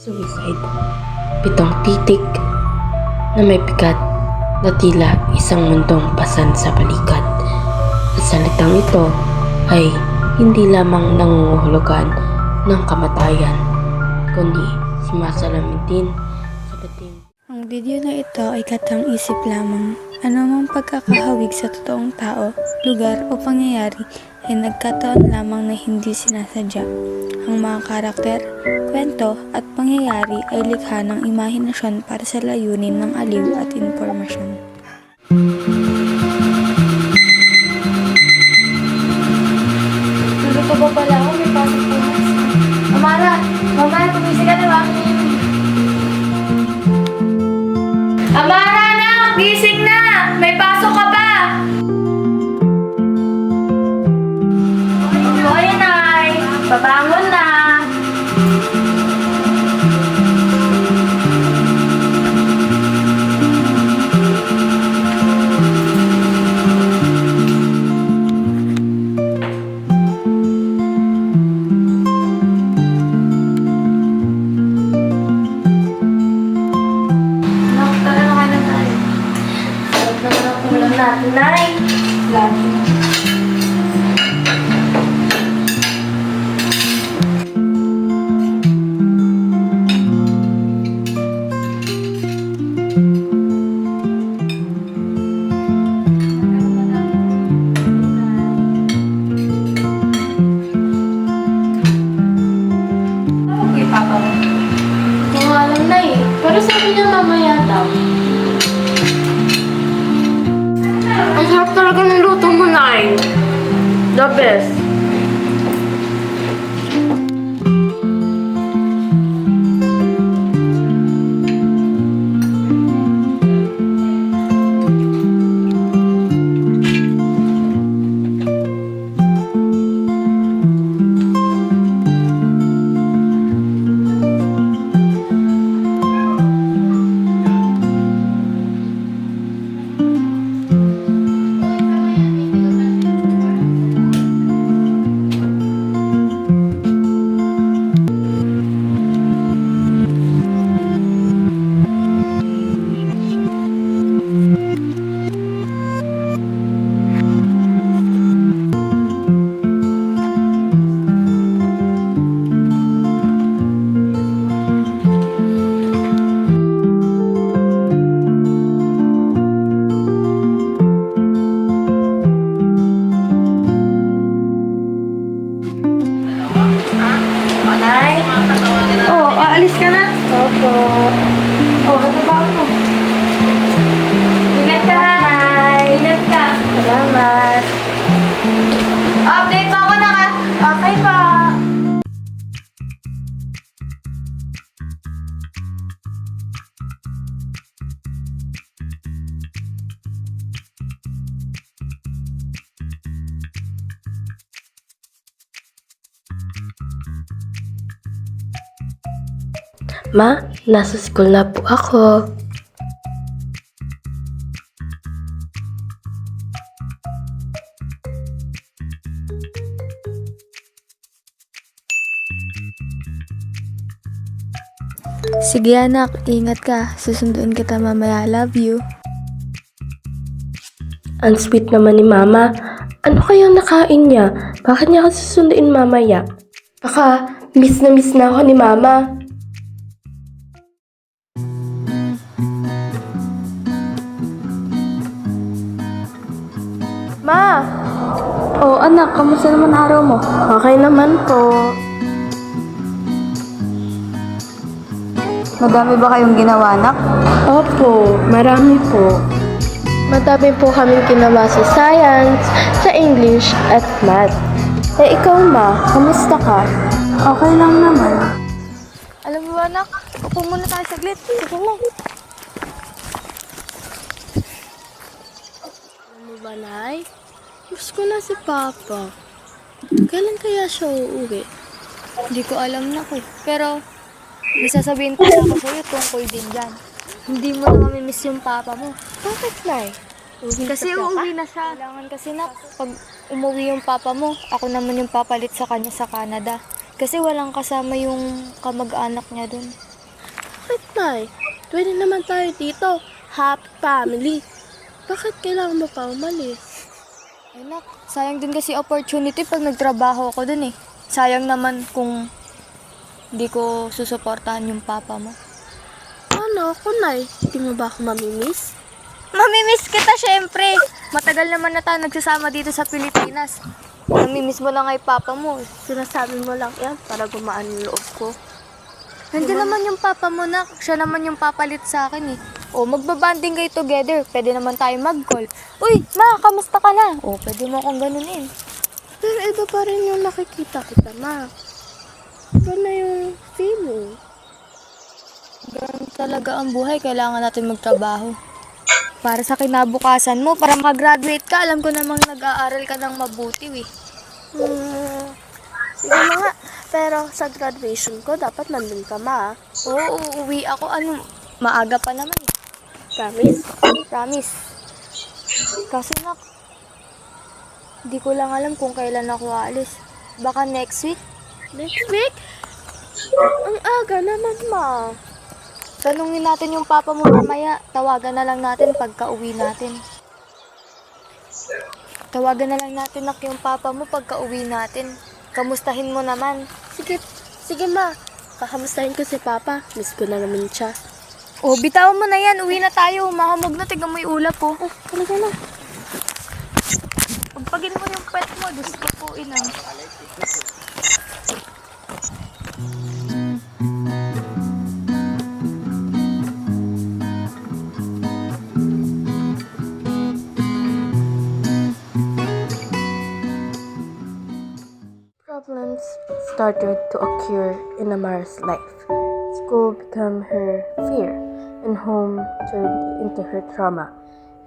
Suicide. Pitong titik na may bigat na tila isang mundong pasan sa balikat. At salitang ito ay hindi lamang nangunguhulugan ng kamatayan, kundi sumasalamin din sa bating. Ang video na ito ay katang-isip lamang. Anumang pagkakahawig sa totoong tao, lugar o pangyayari ay nagkataon lamang na hindi sinasadya. Ang mga karakter, kwento at pangyayari ay likha ng imahinasyon para sa layunin ng aliw at impormasyon. Nandito pa pala ako, may pasok po. Amara, mamaya tumisig ka na ba? Amara, anak! Gising na! May pasok ka pa! Hoy, Nay! Babangon na! Anak, tara na kayo na tayo. Sarap naman ang ulam natin, Nay. Lagi na. Okay, Papa mo. Hindi ko alam na eh. Pero sabi niya mamaya daw. Ang sarap talaga ng luto mo, Nay. The best. Nay? Oo, aalis ka na? Opo. Ano ba ako? Ingat ka, Nay. Ingat ka. Salamat. Update mo ako na ka. Okay pa. Ma, nasa school na po ako. Sige anak, ingat ka. Susunduin kita mamaya. Love you. Ang sweet naman ni Mama. Ano kayang nakain niya? Bakit niya ako susunduin mamaya? Baka miss na ako ni Mama. Ma! Oh anak, kamusta naman araw mo? Okay naman po. Madami ba kayong ginawa anak? Opo, marami po. Madami po kaming ginawa sa science, sa English, at math. Eh ikaw ma, kamusta ka? Okay lang naman. Alam mo ba anak, upo muna tayo saglit. Sige na. Alam mo ba, Nay? Gusto ko na si Papa. Kailan kaya siya uuwi? Hindi ko alam na ko. Pero, may sasabihin ko na ako sa'yo tungkol din dyan. Hindi mo na mamimiss yung papa mo. Bakit, Nay? Kasi uuwi na siya. Kailangan kasi na, pag umuwi yung papa mo, ako naman yung papalit sa kanya sa Canada. Kasi walang kasama yung kamag-anak niya dun. Bakit, Nay? Pwede naman tayo dito. Happy family. Bakit kailangan mo pa umalis? Ay nak, sayang din kasi opportunity pag nagtrabaho ako dun eh. Sayang naman kung hindi ko susuportahan yung papa mo. Ano ako, Nay? Hindi mo ba ako mamimiss? Mamimiss kita syempre. Matagal naman na tayo nagsasama dito sa Pilipinas. Mamimiss mo lang kay papa mo. Sinasabi mo lang yan para gumaan yung loob ko. Nandiyan naman yung papa mo nak. Siya naman yung papalit sa akin eh. O, magbabanding kayo together. Pwede naman tayo mag-call. Uy, ma, kamusta ka na? O, pwede mo akong ganunin. Pero iba pa rin yung nakikita kita, Ma. Iba na yung feeling. Ganun talaga ang buhay. Kailangan natin magtrabaho. Para sa kinabukasan mo, para mag-graduate ka, alam ko namang nag-aaral ka ng mabuti eh. Sige na nga. Pero sa graduation ko, dapat nandun ka, Ma. Oo, uuwi ako. Ano, maaga pa naman eh. Promise? Promise. Kasi nak, di ko lang alam kung kailan ako aalis. Baka next week. Next week? Ang aga naman, Ma. Tanungin natin yung papa mo mamaya. Tawagan na lang natin pagka uwi natin. Tawagan na lang natin nak yung papa mo pagka uwi natin. Kamustahin mo naman. Sige, Ma. Kakamustahin ko si Papa. Miss ko na naman siya. Oh, bitawan mo na yan. Uwi na tayo. Mahamog na. Tignan mo yung ulap po. Oh, talaga na. Pagpagin mo yung pet mo. Diyos ko po, inang. Problems started to occur in Amara's life. School became her fear, and home turned into her trauma.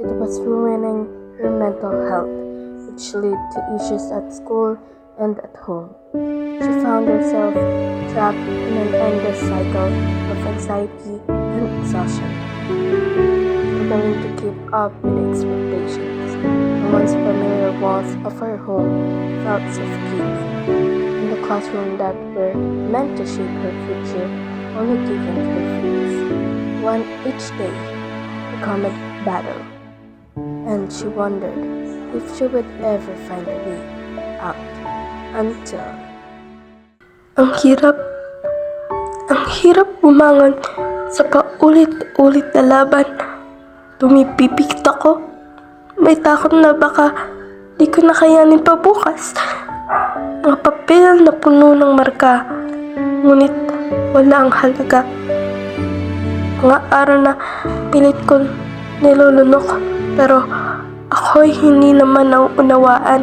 It was ruining her mental health, which led to issues at school and at home. She found herself trapped in an endless cycle of anxiety and exhaustion, struggling to keep up with expectations. The once familiar walls of her home felt suffocating. In the classroom that were meant to shape her future only given her fears. One each day became a battle, and she wondered if she would ever find a way out until... Ang hirap bumangon sa paulit-ulit na laban. Tumipipikit ako. May takot na baka di ko na kayanin pa bukas. Mga papel na puno ng marka, ngunit wala ang halaga. Mga araw na pilit ko nilulunok, pero ako'y hindi naman nauunawaan.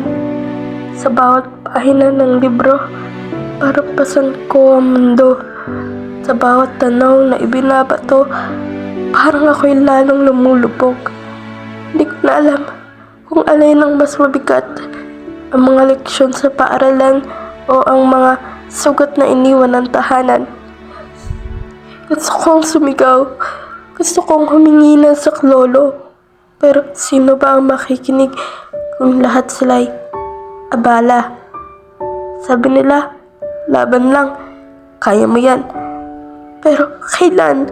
Sa bawat pahina ng libro, parang pasan ko ang mundo. Sa bawat tanaw na ibinabato, parang ako'y lalong lumulubog. Hindi ko na alam kung alin ang mas mabigat, ang mga leksyon sa paaralan o ang mga sugat na iniwan ng tahanan. Gusto kong sumigaw, gusto kong humingi ng saklolo, pero sino ba ang makikinig kung lahat sila'y abala? Sabi nila, laban lang, kaya mo yan. Pero kailan?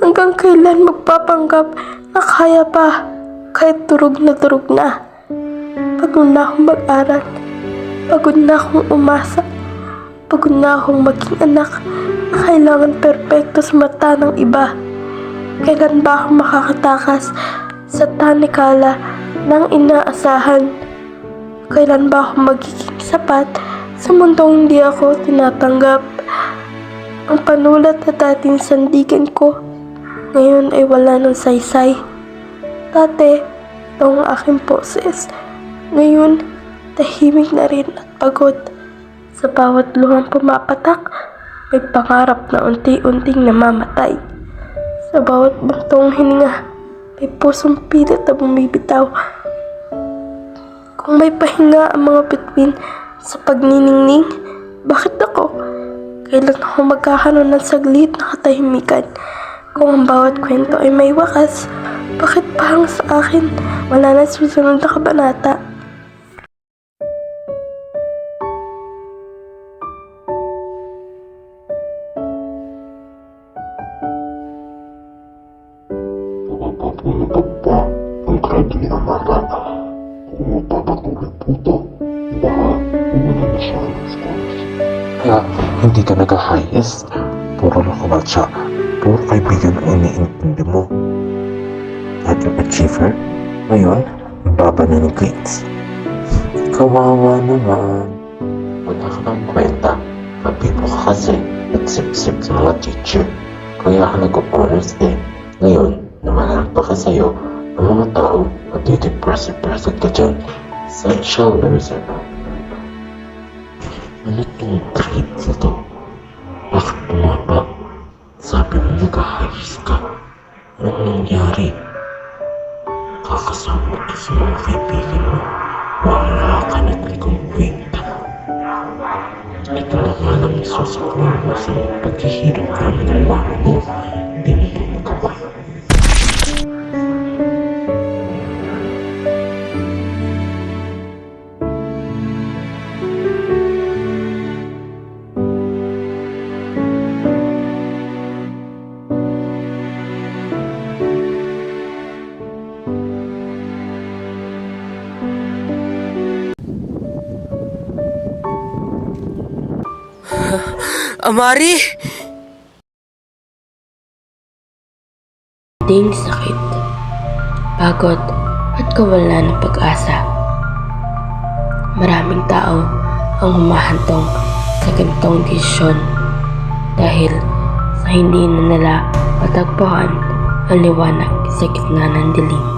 Hanggang kailan magpapanggap na kaya pa, kahit durog na durog na? Pagod na akong mag-aral, pagod na akong umasa, pagod na akong maging anak na kailangan perpekto sa mata ng iba. Kailan ba ako makakatakas sa tanikala ng inaasahan? Kailan ba ako magiging sapat sa mundong hindi ako tinatanggap? Ang panulat na dating sandigan ko, ngayon ay wala ng saysay. Dati, ito ang aking poses. Ngayon, tahimik na rin at pagod. Sa bawat luhang pumapatak, may pangarap na unti-unting namamatay. Sa bawat buntong hininga, may pusong pilit na bumibitaw. Kung may pahinga ang mga bituin sa pagniningning, bakit ako? Kailan ako magkakaroon ng saglit na katahimikan? Kung ang bawat kwento ay may wakas, bakit parang sa akin wala na susunod na kabanata? Pumapag pa ang grado ni Amanda. Kung magpapatuloy po ito, baka umuna na siya ng scholarship. Kaya hindi ka nag-highest. Puro nakulat siya. Puro kaibigan ang iniintindi mo. At yung achiever, ngayon, baba na ng grades. Kawawa naman. Wala ka ng kwenta. Mabibo ka kasi at sip-sip sa mga teacher. Kaya ka nag-honors din. Ngayon, namanarap pa ka sa'yo ang mga tao at didepressive-depressive ka dyan. Essential loser na. Ano itong grades na to? Bakit bumaba? Sabi mo nag-highest ka. Anong nangyari? Kakasama ka sa mga kaibigan mo. Wala ka na kung kwenta. Ito na nga lang isusukulan mo sa paghihirap namin ng mama mo. Hindi mo ito magawa. Amari! Ding sakit, pagod at kawalan ng pag-asa. Maraming tao ang humahantong sa ganitong desisyon dahil sa hindi na nila matagpuan ang liwanag sa gitna ng dilim.